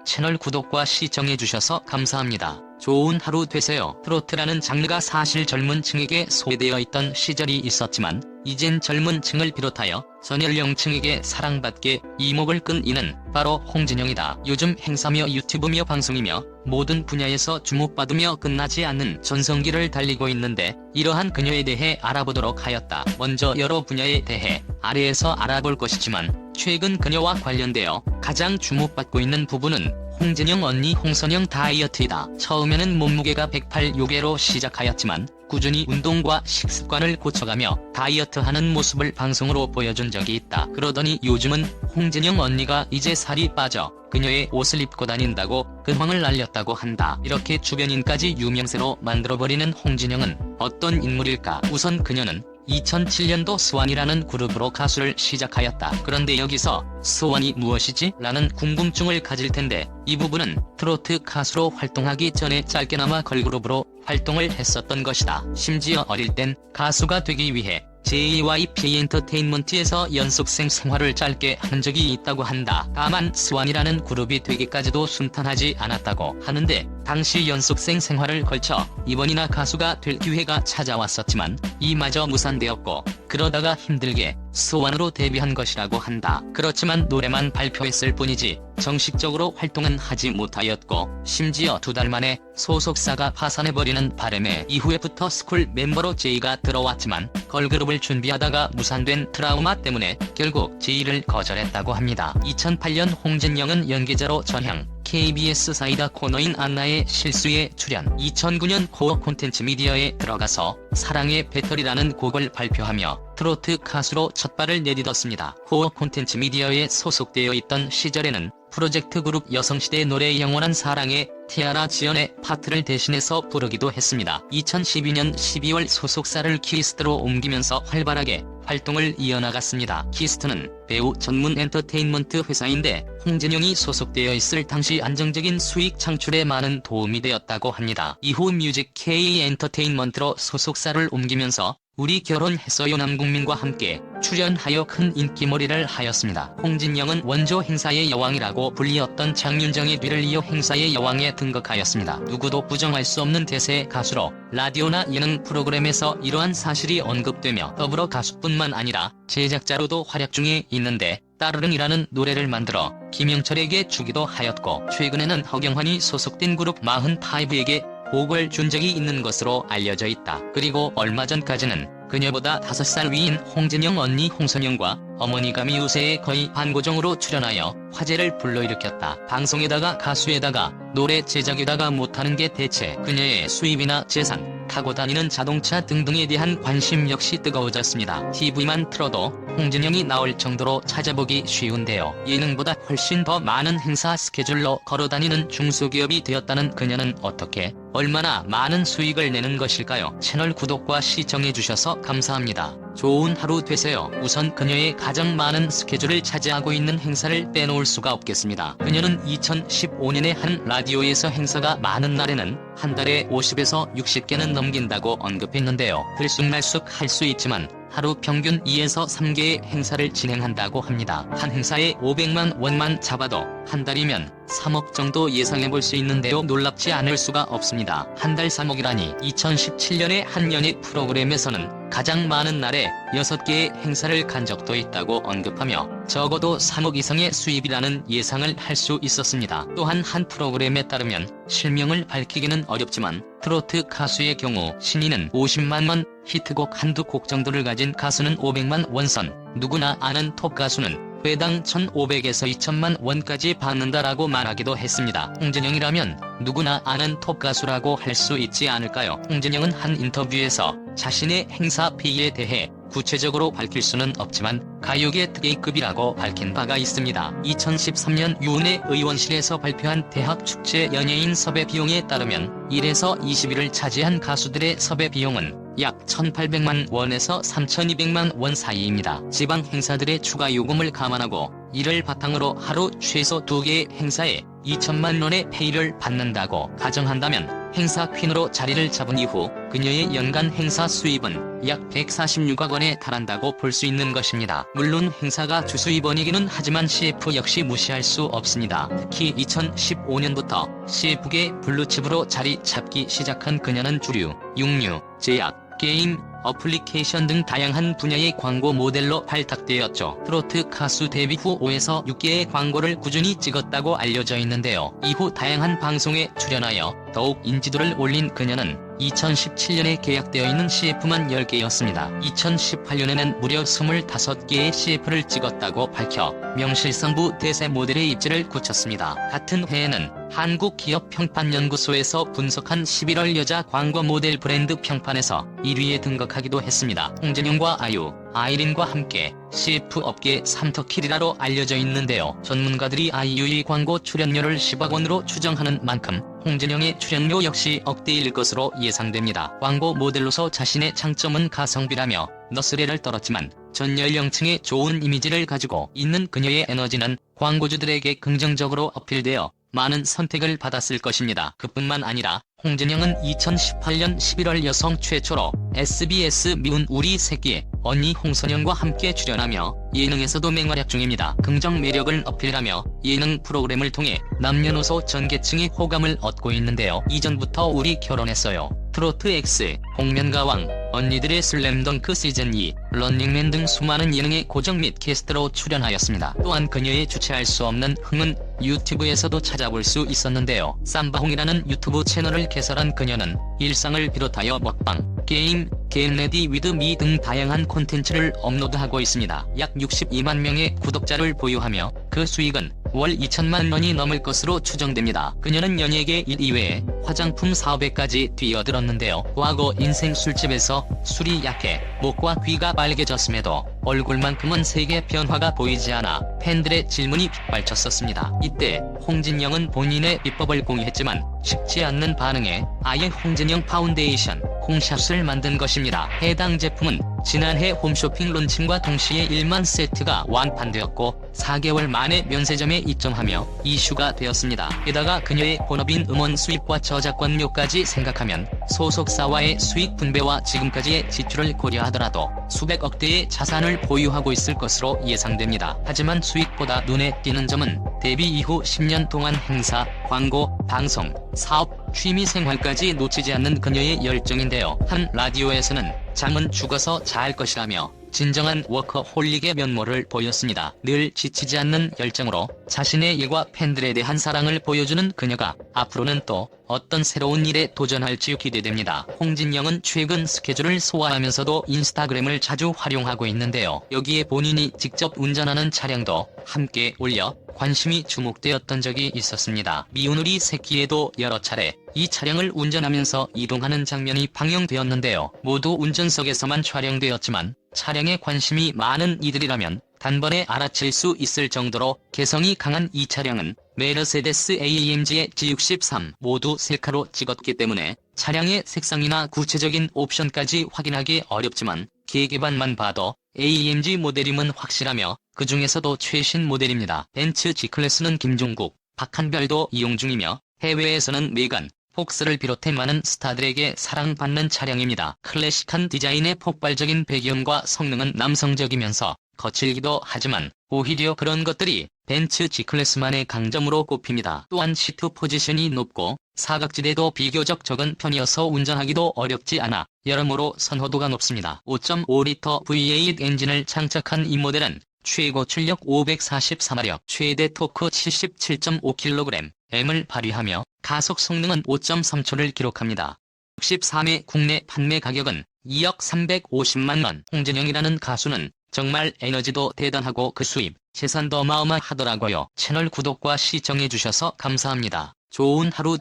채널 구독과 시청해주셔서 감사합니다. 좋은 하루 되세요. 트로트라는 장르가 사실 젊은 층에게 소외되어 있던 시절이 있었지만 이젠 젊은 층을 비롯하여 전 연령층에게 사랑받게 이목을 끈 이는 바로 홍진영이다. 요즘 행사며 유튜브며 방송이며 모든 분야에서 주목받으며 끝나지 않는 전성기를 달리고 있는데 이러한 그녀에 대해 알아보도록 하였다. 먼저 여러 분야에 대해 아래에서 알아볼 것이지만 최근 그녀와 관련되어 가장 주목받고 있는 부분은 홍진영 언니 홍선영 다이어트이다. 처음에는 몸무게가 108요개로 시작하였지만 꾸준히 운동과 식습관을 고쳐가며 다이어트하는 모습을 방송으로 보여준 적이 있다. 그러더니 요즘은 홍진영 언니가 이제 살이 빠져 그녀의 옷을 입고 다닌다고 근황을 알렸다고 한다. 이렇게 주변인까지 유명세로 만들어버리는 홍진영은 어떤 인물일까? 우선 그녀는 2007년도 스완이라는 그룹으로 가수를 시작하였다. 그런데 여기서 스완이 무엇이지? 라는 궁금증을 가질 텐데 이 부분은 트로트 가수로 활동하기 전에 짧게나마 걸그룹으로 활동을 했었던 것이다. 심지어 어릴 땐 가수가 되기 위해 JYP 엔터테인먼트에서 연습생 생활을 짧게 한 적이 있다고 한다. 다만 스완이라는 그룹이 되기까지도 순탄하지 않았다고 하는데 당시 연습생 생활을 걸쳐 이번이나 가수가 될 기회가 찾아왔었지만 이마저 무산되었고 그러다가 힘들게 스완으로 데뷔한 것이라고 한다. 그렇지만 노래만 발표했을 뿐이지 정식적으로 활동은 하지 못하였고 심지어 2달 만에 소속사가 파산해버리는 바람에 이후에부터 스쿨 멤버로 제이가 들어왔지만 걸그룹을 준비하다가 무산된 트라우마 때문에 결국 제이를 거절했다고 합니다. 2008년 홍진영은 연기자로 전향, KBS 사이다 코너인 안나의 실수에 출연, 2009년 코어 콘텐츠 미디어에 들어가서 사랑의 배터리라는 곡을 발표하며 트로트 가수로 첫 발을 내딛었습니다. 코어 콘텐츠 미디어에 소속되어 있던 시절에는 프로젝트 그룹 여성시대의 노래 영원한 사랑의 티아라 지연의 파트를 대신해서 부르기도 했습니다. 2012년 12월 소속사를 키스트로 옮기면서 활발하게 활동을 이어나갔습니다. 키스트는 배우 전문 엔터테인먼트 회사인데 홍진영이 소속되어 있을 당시 안정적인 수익 창출에 많은 도움이 되었다고 합니다. 이후 뮤직 K 엔터테인먼트로 소속사를 옮기면서 우리 결혼했어요 남궁민과 함께 출연하여 큰 인기몰이를 하였습니다. 홍진영은 원조 행사의 여왕이라고 불리었던 장윤정의 뒤를 이어 행사의 여왕에 등극하였습니다. 누구도 부정할 수 없는 대세 가수로 라디오나 예능 프로그램에서 이러한 사실이 언급되며 더불어 가수뿐만 아니라 제작자로도 활약 중에 있는데 따르릉이라는 노래를 만들어 김영철에게 주기도 하였고 최근에는 허경환이 소속된 그룹 45에게 곡을 준 적이 있는 것으로 알려져 있다. 그리고 얼마 전까지는 그녀보다 5살 위인 홍진영 언니 홍선영과 어머니가 미우새에 거의 반고정으로 출연하여 화제를 불러일으켰다. 방송에다가 가수에다가 노래 제작에다가 못하는 게 대체 그녀의 수입이나 재산, 타고 다니는 자동차 등등에 대한 관심 역시 뜨거워졌습니다. TV만 틀어도 홍진영이 나올 정도로 찾아보기 쉬운데요. 예능보다 훨씬 더 많은 행사 스케줄로 걸어다니는 중소기업이 되었다는 그녀는 어떻게 얼마나 많은 수익을 내는 것일까요? 채널 구독과 시청해주셔서 감사합니다. 좋은 하루 되세요. 우선 그녀의 가장 많은 스케줄을 차지하고 있는 행사를 빼놓을 수가 없겠습니다. 그녀는 2015년에 한 라디오에서 행사가 많은 날에는 한 달에 50에서 60개는 넘긴다고 언급했는데요. 들쑥날쑥 할 수 있지만 하루 평균 2에서 3개의 행사를 진행한다고 합니다. 한 행사에 500만 원만 잡아도 한 달이면 3억 정도 예상해볼 수 있는데요. 놀랍지 않을 수가 없습니다. 한 달 3억이라니 2017년에 한 연예 프로그램에서는 가장 많은 날에 6개의 행사를 간 적도 있다고 언급하며 적어도 3억 이상의 수입이라는 예상을 할 수 있었습니다. 또한 한 프로그램에 따르면 실명을 밝히기는 어렵지만 트로트 가수의 경우 신인은 50만 원, 히트곡 한두 곡 정도를 가진 가수는 500만 원 선, 누구나 아는 톱 가수는 회당 1,500에서 2천만 원까지 받는다라고 말하기도 했습니다. 홍진영이라면 누구나 아는 톱 가수라고 할 수 있지 않을까요? 홍진영은 한 인터뷰에서 자신의 행사 페이에 대해 구체적으로 밝힐 수는 없지만 가요계 특A급이라고 밝힌 바가 있습니다. 2013년 유은혜 의원실에서 발표한 대학 축제 연예인 섭외 비용에 따르면 1에서 20위를 차지한 가수들의 섭외 비용은 약 1,800만 원에서 3,200만 원 사이입니다. 지방 행사들의 추가 요금을 감안하고 이를 바탕으로 하루 최소 2개의 행사에 2천만 원의 페이를 받는다고 가정한다면 행사 퀸으로 자리를 잡은 이후 그녀의 연간 행사 수입은 약 146억 원에 달한다고 볼 수 있는 것입니다. 물론 행사가 주수입원이기는 하지만 CF 역시 무시할 수 없습니다. 특히 2015년부터 CF계 블루칩으로 자리 잡기 시작한 그녀는 주류, 육류, 제약, 게임, 어플리케이션 등 다양한 분야의 광고 모델로 발탁되었죠. 트로트 가수 데뷔 후 5에서 6개의 광고를 꾸준히 찍었다고 알려져 있는데요. 이후 다양한 방송에 출연하여 더욱 인지도를 올린 그녀는 2017년에 계약되어 있는 CF만 10개였습니다. 2018년에는 무려 25개의 CF를 찍었다고 밝혀 명실상부 대세 모델의 입지를 굳혔습니다. 같은 해에는 한국기업평판연구소에서 분석한 11월 여자 광고 모델 브랜드 평판에서 1위에 등극하기도 했습니다. 홍진영과 아이유, 아이린과 함께 CF 업계 3터키리라로 알려져 있는데요. 전문가들이 아이유의 광고 출연료를 10억 원으로 추정하는 만큼 홍진영의 출연료 역시 억대일 것으로 예상됩니다. 광고 모델로서 자신의 장점은 가성비라며 너스레를 떨었지만 전 연령층의 좋은 이미지를 가지고 있는 그녀의 에너지는 광고주들에게 긍정적으로 어필되어 많은 선택을 받았을 것입니다. 그뿐만 아니라 홍진영은 2018년 11월 여성 최초로 SBS 미운 우리 새끼에 언니 홍선영과 함께 출연하며 예능에서도 맹활약 중입니다. 긍정 매력을 어필하며 예능 프로그램을 통해 남녀노소 전 계층의 호감을 얻고 있는데요. 이전부터 우리 결혼했어요, 트로트 X, 복면가왕, 언니들의 슬램덩크 시즌2, 런닝맨 등 수많은 예능의 고정 및 게스트로 출연하였습니다. 또한 그녀의 주체할 수 없는 흥은 유튜브에서도 찾아볼 수 있었는데요. 쌈바홍이라는 유튜브 채널을 개설한 그녀는 일상을 비롯하여 먹방, 게임, 겟레디 위드 미 등 다양한 콘텐츠를 업로드하고 있습니다. 약 62만 명의 구독자를 보유하며 그 수익은 월 2천만 원이 넘을 것으로 추정됩니다. 그녀는 연예계 1, 2회에 화장품 사업에까지 뛰어들었는데요. 과거 인생 술집에서 술이 약해 목과 귀가 빨개졌음에도 얼굴만큼은 색의 변화가 보이지 않아 팬들의 질문이 빗발쳤었습니다. 이때 홍진영은 본인의 비법을 공유했지만 식지 않는 반응에 아예 홍진영 파운데이션 홍샷을 만든 것입니다. 해당 제품은 지난해 홈쇼핑 론칭과 동시에 1만 세트가 완판되었고 4개월 만에 면세점에 입점하며 이슈가 되었습니다. 게다가 그녀의 본업인 음원 수입과 저작권료까지 생각하면 소속사와의 수익 분배와 지금까지의 지출을 고려하더라도 수백억 대의 자산을 보유하고 있을 것으로 예상됩니다. 하지만 수익보다 눈에 띄는 점은 데뷔 이후 10년 동안 행사, 광고, 방송, 사업, 취미생활까지 놓치지 않는 그녀의 열정인데요. 한 라디오에서는 잠은 죽어서 잘 것이라며 진정한 워커홀릭의 면모를 보였습니다. 늘 지치지 않는 열정으로 자신의 일과 팬들에 대한 사랑을 보여주는 그녀가 앞으로는 또 어떤 새로운 일에 도전할지 기대됩니다. 홍진영은 최근 스케줄을 소화하면서도 인스타그램을 자주 활용하고 있는데요. 여기에 본인이 직접 운전하는 차량도 함께 올려 관심이 주목되었던 적이 있었습니다. 미운 우리 새끼에도 여러 차례 이 차량을 운전하면서 이동하는 장면이 방영되었는데요. 모두 운전석에서만 촬영되었지만 차량에 관심이 많은 이들이라면 단번에 알아챌 수 있을 정도로 개성이 강한 이 차량은 메르세데스 AMG의 G63 모두 셀카로 찍었기 때문에 차량의 색상이나 구체적인 옵션까지 확인하기 어렵지만 계기판만 봐도 AMG 모델임은 확실하며 그 중에서도 최신 모델입니다. 벤츠 G클래스는 김종국, 박한별도 이용 중이며 해외에서는 메간, 폭스를 비롯해 많은 스타들에게 사랑받는 차량입니다. 클래식한 디자인의 폭발적인 배경과 성능은 남성적이면서 거칠기도 하지만 오히려 그런 것들이 벤츠 G클래스만의 강점으로 꼽힙니다. 또한 시트 포지션이 높고 사각지대도 비교적 적은 편이어서 운전하기도 어렵지 않아 여러모로 선호도가 높습니다. 5.5리터 V8 엔진을 장착한 이 모델은 최고 출력 544마력, 최대 토크 77.5kg, M을 발휘하며 가속 성능은 5.3초를 기록합니다. 63회 국내 판매 가격은 2억 350만 원. 홍진영이라는 가수는 정말 에너지도 대단하고 그 수입, 재산도 어마어마하더라고요. 채널 구독과 시청해주셔서 감사합니다. 좋은 하루